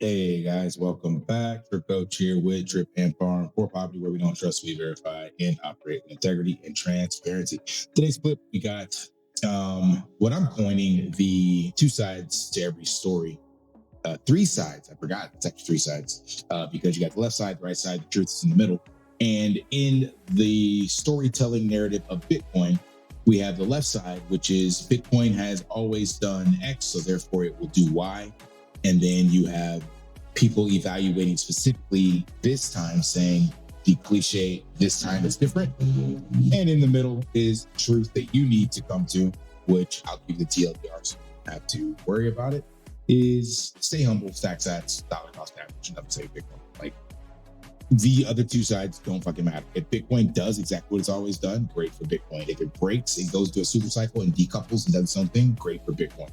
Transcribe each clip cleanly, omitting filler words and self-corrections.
Hey guys, welcome back. Drip Coach here with Drip and Farm for Property, where we don't trust, we verify, and operate with integrity and transparency. Today's clip, we got what I'm coining the two sides to every story. Three sides. I forgot it's actually three sides because you got the left side, the right side, the truth is in the middle. And in the storytelling narrative of Bitcoin, we have the left side, which is Bitcoin has always done X, so therefore it will do Y. And then you have people evaluating specifically this time, saying the cliche, this time is different. And in the middle is truth that you need to come to, which I'll give you the TLDR, so you don't have to worry about it, is stay humble, stack sats, dollar cost average, and say Bitcoin. Like, the other two sides don't fucking matter. If Bitcoin does exactly what it's always done, great for Bitcoin. If it breaks, it goes to a super cycle and decouples and does something, great for Bitcoin.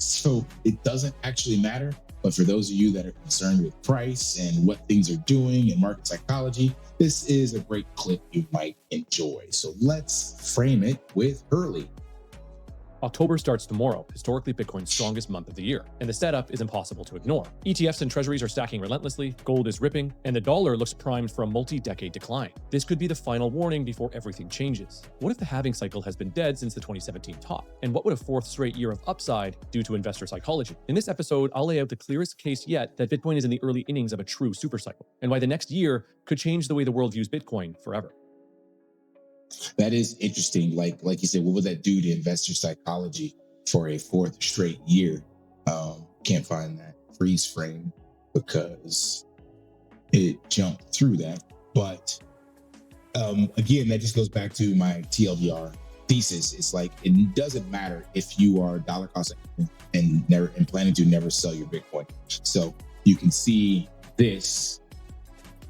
So it doesn't actually matter. But for those of you that are concerned with price and what things are doing and market psychology, this is a great clip you might enjoy. So let's frame it with Hurley. October starts tomorrow, historically Bitcoin's strongest month of the year, and the setup is impossible to ignore. ETFs and treasuries are stacking relentlessly, gold is ripping, and the dollar looks primed for a multi-decade decline. This could be the final warning before everything changes. What if the halving cycle has been dead since the 2017 top? And what would a fourth straight year of upside do to investor psychology? In this episode, I'll lay out the clearest case yet that Bitcoin is in the early innings of a true supercycle, and why the next year could change the way the world views Bitcoin forever. That is interesting. Like you said, what would that do to investor psychology for a fourth straight year? Can't find that freeze frame because it jumped through that. But again, that just goes back to my TLDR thesis. It's like, it doesn't matter if you are dollar cost and planning to never sell your Bitcoin. So you can see this,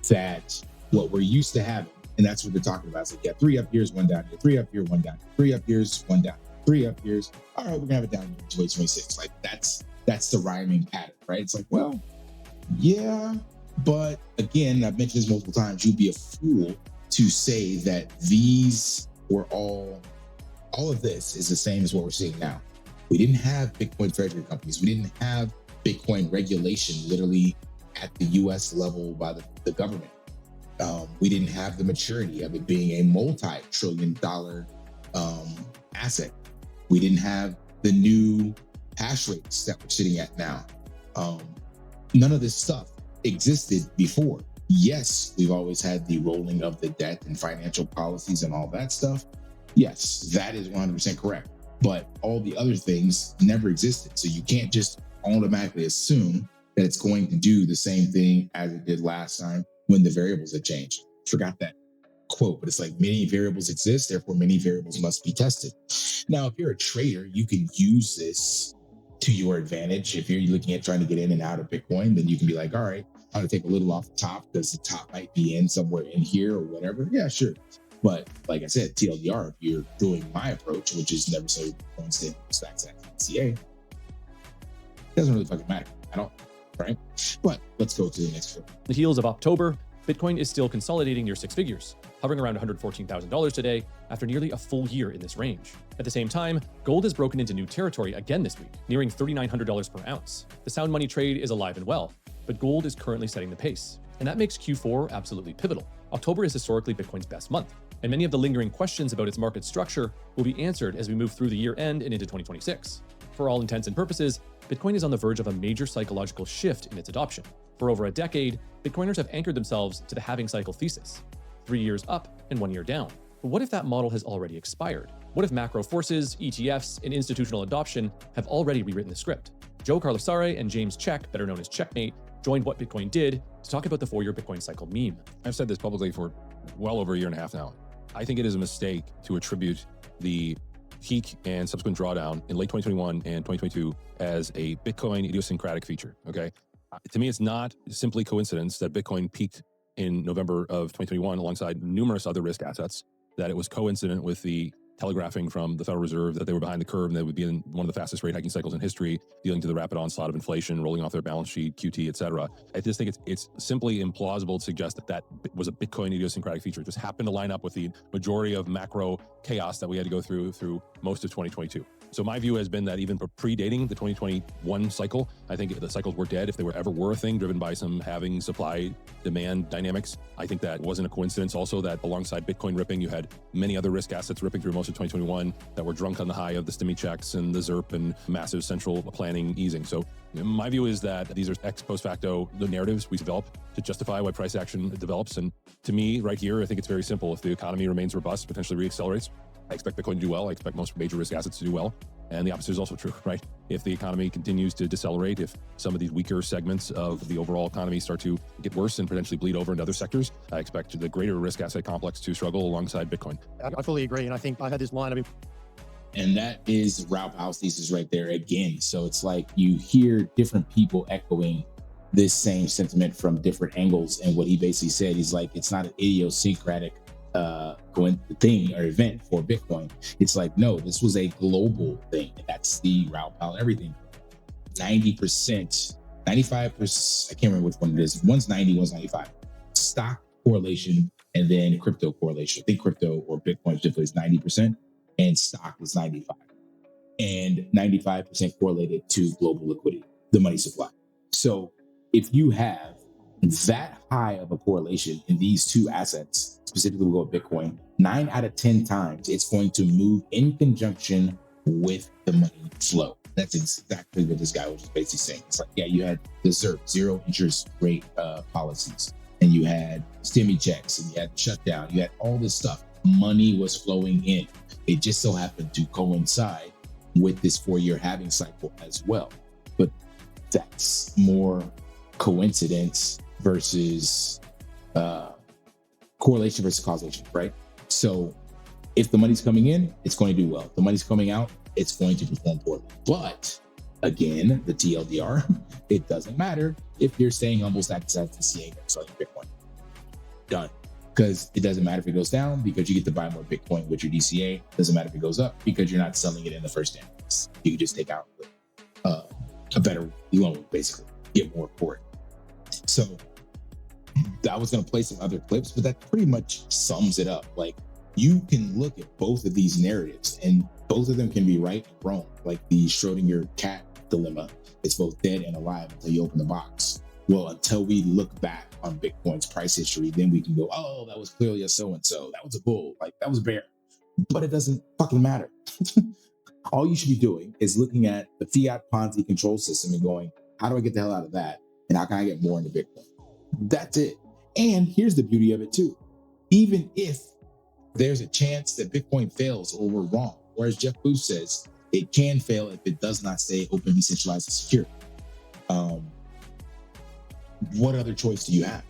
that what we're used to having, and that's what they're talking about. It's like, yeah, 3 up years, 1 down here, 3 up here, 1 down, 3 up years, 1 down, 3 up years. All right, we're gonna have it down in 2026. Like that's the rhyming pattern, right? It's like, well, yeah, but again, I've mentioned this multiple times. You'd be a fool to say that these were all of this is the same as what we're seeing now. We didn't have Bitcoin treasury companies. We didn't have Bitcoin regulation literally at the US level by the government. We didn't have the maturity of it being a multi-trillion-dollar asset. We didn't have the new hash rates that we're sitting at now. None of this stuff existed before. Yes, we've always had the rolling of the debt and financial policies and all that stuff. Yes, that is 100% correct. But all the other things never existed. So you can't just automatically assume that it's going to do the same thing as it did last time when the variables had changed. Forgot that quote, but it's like, many variables exist, therefore many variables must be tested. Now, if you're a trader, you can use this to your advantage. If you're looking at trying to get in and out of Bitcoin, then you can be like, all right, I'm gonna take a little off the top because the top might be in somewhere in here or whatever. Yeah, sure. But like I said, TLDR, if you're doing my approach, which is never say Bitcoin stay stacks at CA, it doesn't really fucking matter at all, right? But let's go to the next one. The heels of October, Bitcoin is still consolidating near six figures, hovering around $114,000 today after nearly a full year in this range. At the same time, gold has broken into new territory again this week, nearing $3,900 per ounce. The sound money trade is alive and well, but gold is currently setting the pace. And that makes Q4 absolutely pivotal. October is historically Bitcoin's best month, and many of the lingering questions about its market structure will be answered as we move through the year end and into 2026. For all intents and purposes, Bitcoin is on the verge of a major psychological shift in its adoption. For over a decade, Bitcoiners have anchored themselves to the halving cycle thesis, 3 years up and 1 year down. But what if that model has already expired? What if macro forces, ETFs, and institutional adoption have already rewritten the script? Joe Carlasare and James Check, better known as Checkmate, joined What Bitcoin Did to talk about the 4-year Bitcoin cycle meme. I've said this publicly for well over a year and a half now. I think it is a mistake to attribute the peak and subsequent drawdown in late 2021 and 2022 as a Bitcoin idiosyncratic feature, okay? To me, it's not simply coincidence that Bitcoin peaked in November of 2021 alongside numerous other risk assets, that it was coincident with the telegraphing from the Federal Reserve that they were behind the curve and they would be in one of the fastest rate hiking cycles in history, dealing to the rapid onslaught of inflation, rolling off their balance sheet, QT, etc. I just think it's simply implausible to suggest that was a Bitcoin idiosyncratic feature. It just happened to line up with the majority of macro chaos that we had to go through most of 2022. So my view has been that even predating the 2021 cycle, I think the cycles were dead if they ever were a thing, driven by some halving supply demand dynamics. I think that wasn't a coincidence also that alongside Bitcoin ripping, you had many other risk assets ripping through most of 2021 that were drunk on the high of the stimmy checks and the ZERP and massive central planning easing. So my view is that these are ex post facto the narratives we develop to justify why price action develops. And to me, right here, I think it's very simple. If the economy remains robust, potentially reaccelerates, I expect Bitcoin to do well. I expect most major risk assets to do well. And the opposite is also true, right? If the economy continues to decelerate, if some of these weaker segments of the overall economy start to get worse and potentially bleed over into other sectors, I expect the greater risk asset complex to struggle alongside Bitcoin. I fully agree. And I think I had this line, And that is Raoul Pal's thesis right there again. So it's like you hear different people echoing this same sentiment from different angles. And what he basically said, he's like, it's not an idiosyncratic thing or event for Bitcoin. It's like, no, this was a global thing. And that's the Raoul Pal everything. 90%, 95%, I can't remember which one it is. One's 90, one's 95. Stock correlation and then crypto correlation. I think crypto or Bitcoin specifically is 90% and stock is 95. And 95% correlated to global liquidity, the money supply. So if you have that high of a correlation in these two assets, specifically we'll go with Bitcoin, 9 out of 10 times it's going to move in conjunction with the money flow. That's exactly what this guy was just basically saying. It's like, yeah, you had the ZERP, zero interest rate policies, and you had stimmy checks, and you had shutdown, you had all this stuff. Money was flowing in. It just so happened to coincide with this 4-year halving cycle as well. But that's more coincidence versus correlation versus causation, right? So if the money's coming in, it's going to do well. If the money's coming out, it's going to perform poorly. But again, the TLDR, it doesn't matter if you're staying humble, stack aside DCA and selling Bitcoin. Done. Because it doesn't matter if it goes down because you get to buy more Bitcoin with your DCA. It doesn't matter if it goes up because you're not selling it in the first instance. You can just take out a better loan, basically, get more for it. So I was going to play some other clips, but that pretty much sums it up. Like, you can look at both of these narratives and both of them can be right and wrong. Like the Schrödinger cat dilemma, it's both dead and alive until you open the box. Well, until we look back on Bitcoin's price history, then we can go, oh, that was clearly a so-and-so. That was a bull. Like, that was a bear. But it doesn't fucking matter. All you should be doing is looking at the fiat Ponzi control system and going, how do I get the hell out of that? And how can I get more into Bitcoin? That's it. And here's the beauty of it too. Even if there's a chance that Bitcoin fails or we're wrong, or as Jeff Booth says, it can fail if it does not stay open, decentralized, and secure. What other choice do you have?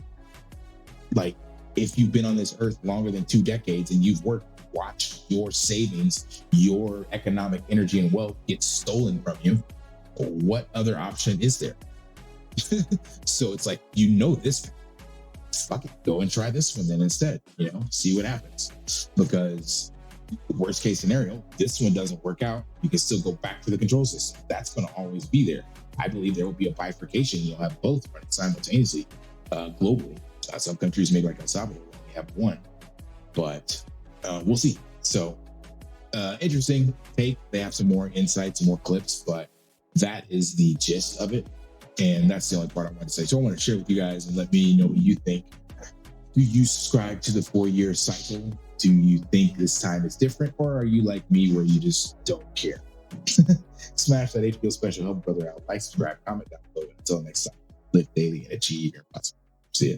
Like, if you've been on this earth longer than 2 decades and you've watched your savings, your economic energy and wealth get stolen from you, what other option is there? So it's like, this, fuck it, go and try this one then instead, see what happens. Because worst case scenario, this one doesn't work out, you can still go back to the control system. That's going to always be there. I believe there will be a bifurcation. You'll have both running simultaneously globally. Some countries, maybe like El Salvador, only have one, but we'll see. So interesting take. They have some more insights, more clips, but that is the gist of it. And that's the only part I want to say. So I want to share with you guys and let me know what you think. Do you subscribe to the 4-year cycle? Do you think this time is different? Or are you like me where you just don't care? Smash that HBO special, help a brother out. Like, subscribe, comment down below. Until next time, live daily and achieve your possible. See ya.